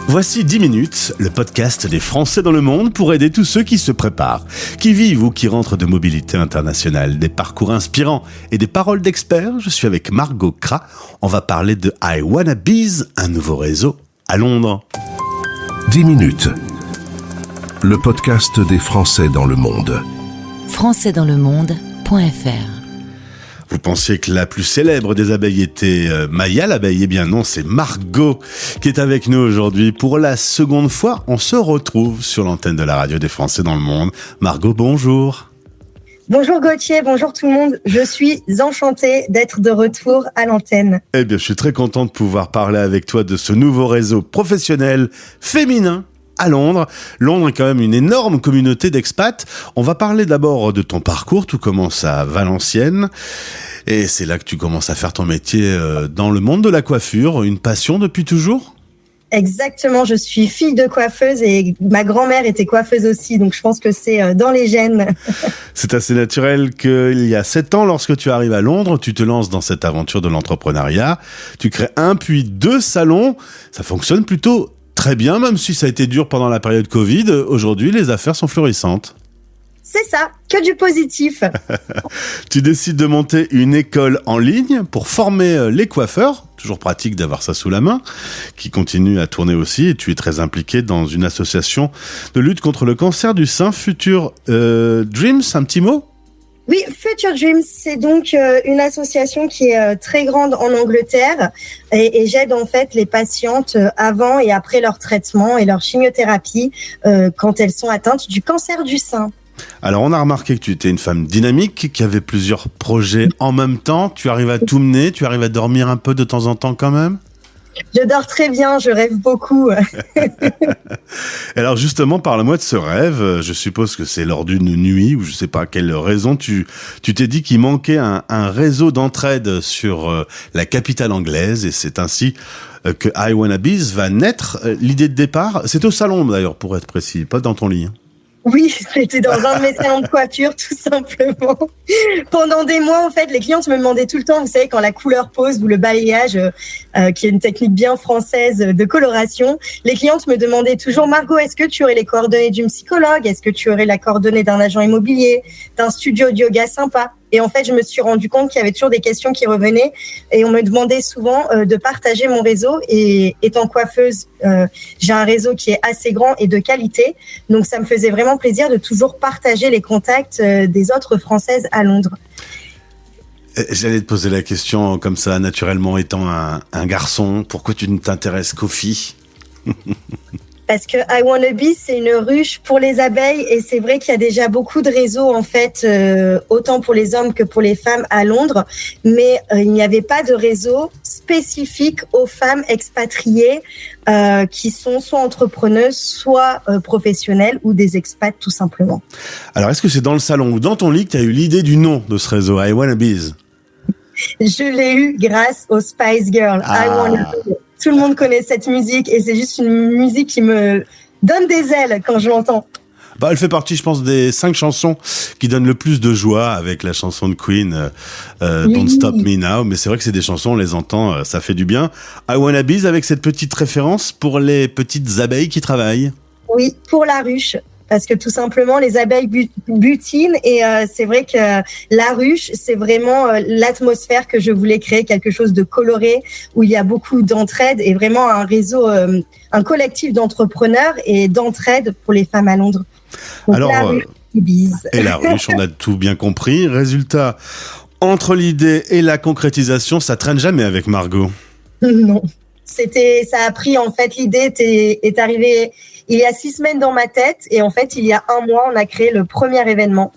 Voici 10 minutes, le podcast des Français dans le monde pour aider tous ceux qui se préparent, qui vivent ou qui rentrent de mobilité internationale. Des parcours inspirants et des paroles d'experts. Je suis avec Margot Kra. On va parler de I Wanna Bees, un nouveau réseau à Londres. 10 minutes, le podcast des Français dans le monde. françaisdanslemonde.fr. Vous pensiez que la plus célèbre des abeilles était Maya l'abeille? Eh bien non, c'est Margot qui est avec nous aujourd'hui. Pour la seconde fois, on se retrouve sur l'antenne de la radio des Français dans le monde. Margot, bonjour. Bonjour Gauthier, bonjour tout le monde. Je suis enchantée d'être de retour à l'antenne. Eh bien, je suis très content de pouvoir parler avec toi de ce nouveau réseau professionnel féminin à Londres. Londres est quand même une énorme communauté d'expats. On va parler d'abord de ton parcours. Tout commence à Valenciennes. Et c'est là que tu commences à faire ton métier dans le monde de la coiffure. Une passion depuis toujours ? Exactement, je suis fille de coiffeuse et ma grand-mère était coiffeuse aussi, donc je pense que c'est dans les gènes. C'est assez naturel qu'il y a 7 ans, lorsque tu arrives à Londres, tu te lances dans cette aventure de l'entrepreneuriat. Tu crées 1 puis 2 salons. Ça fonctionne plutôt très bien, même si ça a été dur pendant la période Covid. Aujourd'hui, les affaires sont florissantes. C'est ça, que du positif. Tu décides de monter une école en ligne pour former les coiffeurs. Toujours pratique d'avoir ça sous la main, qui continue à tourner aussi. Et tu es très impliqué dans une association de lutte contre le cancer du sein, Future Dreams, un petit mot ? Oui, Future Dreams, c'est donc une association qui est très grande en Angleterre et j'aide en fait les patientes avant et après leur traitement et leur chimiothérapie quand elles sont atteintes du cancer du sein. Alors, on a remarqué que tu étais une femme dynamique, qui avait plusieurs projets en même temps. Tu arrives à tout mener, tu arrives à dormir un peu de temps en temps quand même ? Je dors très bien, je rêve beaucoup. Alors justement, parle-moi de ce rêve. Je suppose que c'est lors d'une nuit, ou je sais pas à quelle raison, tu t'es dit qu'il manquait un réseau d'entraide sur la capitale anglaise, et c'est ainsi que I Wanna Bees va naître. L'idée de départ, c'est au salon d'ailleurs, pour être précis, pas dans ton lit. Oui, c'était dans un de mes salons de coiffure, tout simplement. Pendant des mois, en fait, les clientes me demandaient tout le temps, vous savez, quand la couleur pose ou le balayage, qui est une technique bien française de coloration, les clientes me demandaient toujours, Margot, est-ce que tu aurais les coordonnées d'une psychologue? Est-ce que tu aurais la coordonnée d'un agent immobilier, d'un studio de yoga sympa? Et en fait, je me suis rendu compte qu'il y avait toujours des questions qui revenaient et on me demandait souvent de partager mon réseau. Et étant coiffeuse, j'ai un réseau qui est assez grand et de qualité. Donc, ça me faisait vraiment plaisir de toujours partager les contacts des autres Françaises à Londres. J'allais te poser la question comme ça, naturellement, étant un garçon, pourquoi tu ne t'intéresses qu'aux filles ? Parce que I Wanna Be, c'est une ruche pour les abeilles et c'est vrai qu'il y a déjà beaucoup de réseaux en fait, autant pour les hommes que pour les femmes à Londres, mais il n'y avait pas de réseau spécifique aux femmes expatriées qui sont soit entrepreneuses, soit professionnelles ou des expats tout simplement. Alors, est-ce que c'est dans le salon ou dans ton lit que tu as eu l'idée du nom de ce réseau, I Wanna Bees ? Je l'ai eu grâce aux Spice Girls. I Wanna Be. Tout le monde connaît cette musique et c'est juste une musique qui me donne des ailes quand je l'entends. Bah, elle fait partie, je pense, des 5 chansons qui donnent le plus de joie, avec la chanson de Queen, Don't Stop Me Now. Mais c'est vrai que c'est des chansons, on les entend, ça fait du bien. I Wanna Bees, avec cette petite référence pour les petites abeilles qui travaillent. Oui, pour la ruche. Parce que tout simplement, les abeilles butinent et c'est vrai que la ruche, c'est vraiment l'atmosphère que je voulais créer, quelque chose de coloré, où il y a beaucoup d'entraide et vraiment un réseau, un collectif d'entrepreneurs et d'entraide pour les femmes à Londres. Donc, alors, la ruche, bise. Et la ruche, on a tout bien compris. Résultat, entre l'idée et la concrétisation, ça traîne jamais avec Margot. Non. Ça a pris, en fait, l'idée est arrivée il y a 6 semaines dans ma tête et en fait, il y a 1 mois, on a créé le premier événement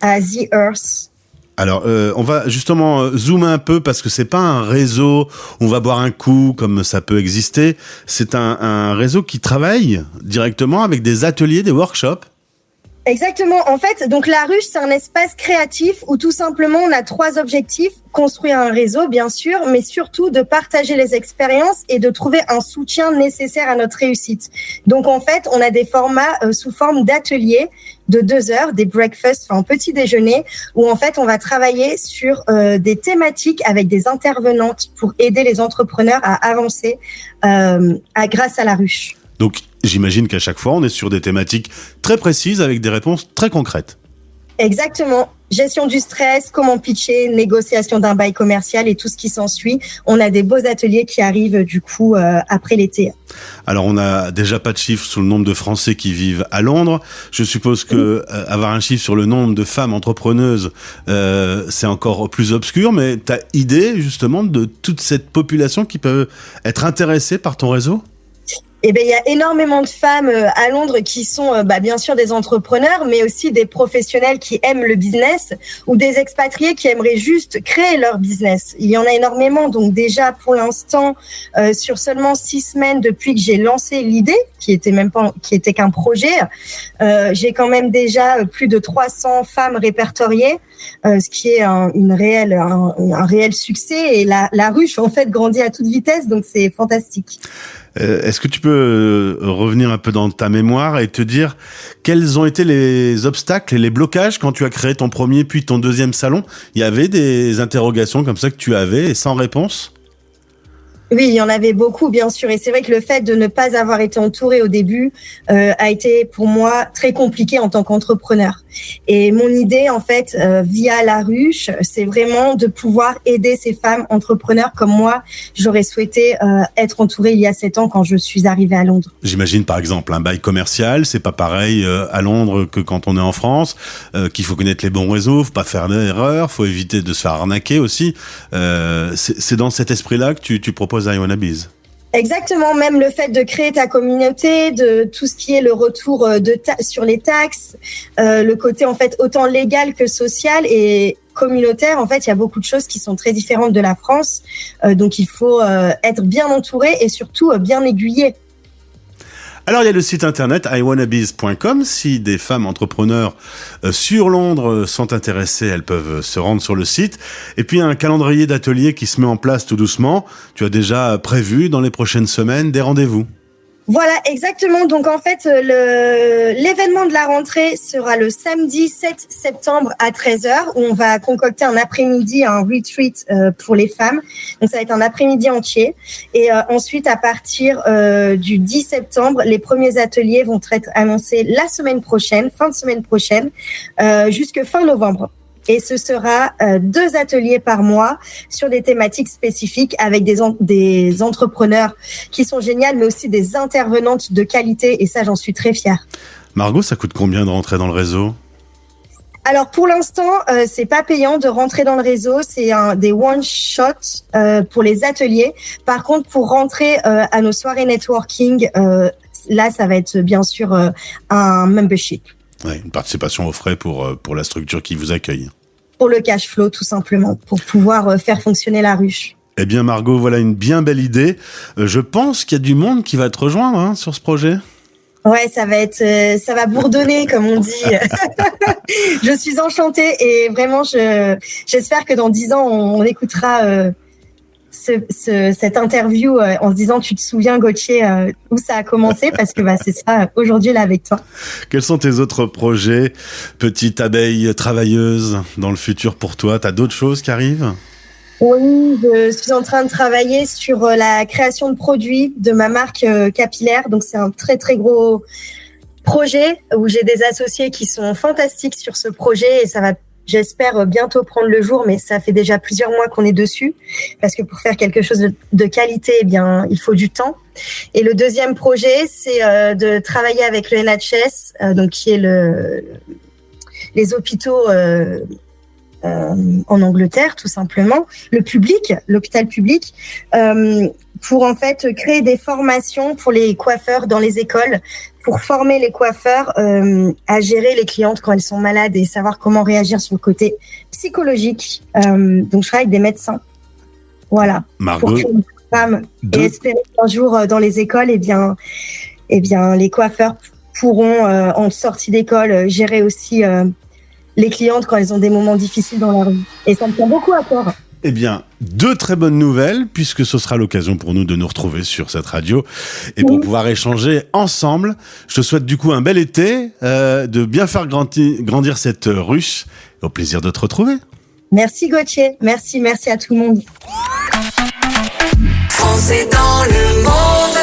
à The Earth. Alors, on va justement zoomer un peu parce que c'est pas un réseau où on va boire un coup comme ça peut exister. C'est un réseau qui travaille directement avec des ateliers, des workshops. Exactement. En fait, donc la ruche, c'est un espace créatif où tout simplement on a 3 objectifs: construire un réseau, bien sûr, mais surtout de partager les expériences et de trouver un soutien nécessaire à notre réussite. Donc en fait, on a des formats sous forme d'ateliers de 2 heures, des breakfasts, enfin petit déjeuner, où en fait on va travailler sur des thématiques avec des intervenantes pour aider les entrepreneurs à avancer grâce à la ruche. Donc, j'imagine qu'à chaque fois, on est sur des thématiques très précises avec des réponses très concrètes. Exactement. Gestion du stress, comment pitcher, négociation d'un bail commercial et tout ce qui s'ensuit. On a des beaux ateliers qui arrivent du coup après l'été. Alors, on n'a déjà pas de chiffre sur le nombre de Français qui vivent à Londres. Je suppose que avoir un chiffre sur le nombre de femmes entrepreneuses, c'est encore plus obscur, mais tu as idée justement de toute cette population qui peut être intéressée par ton réseau ? Eh ben, il y a énormément de femmes à Londres qui sont bien sûr des entrepreneurs, mais aussi des professionnels qui aiment le business ou des expatriés qui aimeraient juste créer leur business. Il y en a énormément. Donc déjà, pour l'instant, sur seulement 6 semaines depuis que j'ai lancé l'idée, qui était qu'un projet, j'ai quand même déjà plus de 300 femmes répertoriées, ce qui est un réel succès. Et la ruche, en fait, grandit à toute vitesse, donc c'est fantastique. Est-ce que tu peux revenir un peu dans ta mémoire et te dire quels ont été les obstacles et les blocages quand tu as créé ton premier puis ton deuxième salon ? Il y avait des interrogations comme ça que tu avais et sans réponse ? Oui, il y en avait beaucoup, bien sûr. Et c'est vrai que le fait de ne pas avoir été entourée au début a été pour moi très compliqué en tant qu'entrepreneur. Et mon idée, en fait, via la ruche, c'est vraiment de pouvoir aider ces femmes entrepreneurs comme moi. J'aurais souhaité être entourée il y a 7 ans quand je suis arrivée à Londres. J'imagine par exemple un bail commercial, c'est pas pareil à Londres que quand on est en France, qu'il faut connaître les bons réseaux, faut pas faire d'erreurs, faut éviter de se faire arnaquer aussi. C'est dans cet esprit-là que tu proposes I Wanna Biz. Exactement, même le fait de créer ta communauté, de tout ce qui est le retour sur les taxes, le côté en fait autant légal que social et communautaire. En fait, il y a beaucoup de choses qui sont très différentes de la France, donc il faut être bien entouré et surtout bien aiguillé. Alors, il y a le site internet iwannabiz.com. Si des femmes entrepreneurs sur Londres sont intéressées, elles peuvent se rendre sur le site. Et puis, un calendrier d'ateliers qui se met en place tout doucement. Tu as déjà prévu dans les prochaines semaines des rendez-vous. Voilà, exactement. Donc, en fait, l'événement de la rentrée sera le samedi 7 septembre à 13h, où on va concocter un après-midi, un retreat pour les femmes. Donc, ça va être un après-midi entier. Et ensuite, à partir du 10 septembre, les premiers ateliers vont être annoncés la semaine prochaine, fin de semaine prochaine, jusque fin novembre. Et ce sera 2 ateliers par mois sur des thématiques spécifiques avec des entrepreneurs qui sont géniales, mais aussi des intervenantes de qualité. Et ça, j'en suis très fière. Margot, ça coûte combien de rentrer dans le réseau ? Alors, pour l'instant, c'est pas payant de rentrer dans le réseau. C'est des one-shots pour les ateliers. Par contre, pour rentrer à nos soirées networking, là, ça va être bien sûr un membership. Ouais, une participation aux frais pour la structure qui vous accueille. Pour le cash flow, tout simplement, pour pouvoir faire fonctionner la ruche. Eh bien, Margot, voilà une bien belle idée. Je pense qu'il y a du monde qui va te rejoindre sur ce projet. Ouais, ça va bourdonner, comme on dit. Je suis enchantée et vraiment, j'espère que dans 10 ans, on écoutera cette interview en se disant tu te souviens Gauthier où ça a commencé parce que c'est ça aujourd'hui là avec toi. Quels sont tes autres projets, petite abeille travailleuse dans le futur pour toi? T'as d'autres choses qui arrivent? Oui, je suis en train de travailler sur la création de produits de ma marque capillaire, donc c'est un très très gros projet où j'ai des associés qui sont fantastiques sur ce projet et ça va, j'espère, bientôt prendre le jour, mais ça fait déjà plusieurs mois qu'on est dessus, parce que pour faire quelque chose de qualité, eh bien, il faut du temps. Et le deuxième projet, c'est de travailler avec le NHS, donc qui est les hôpitaux en Angleterre, tout simplement, l'hôpital public, pour en fait créer des formations pour les coiffeurs dans les écoles, pour former les coiffeurs à gérer les clientes quand elles sont malades et savoir comment réagir sur le côté psychologique. Donc, je travaille avec des médecins. Voilà. Margot, pour créer une femme et espérer qu'un jour, dans les écoles, eh bien, les coiffeurs pourront, en sortie d'école, gérer aussi les clientes quand elles ont des moments difficiles dans leur vie. Et ça me tient beaucoup à cœur. Eh bien, 2 très bonnes nouvelles, puisque ce sera l'occasion pour nous de nous retrouver sur cette radio et pour pouvoir échanger ensemble. Je te souhaite du coup un bel été, de bien faire grandir cette ruche. Au plaisir de te retrouver. Merci Gauthier, merci à tout le monde. Français dans le monde.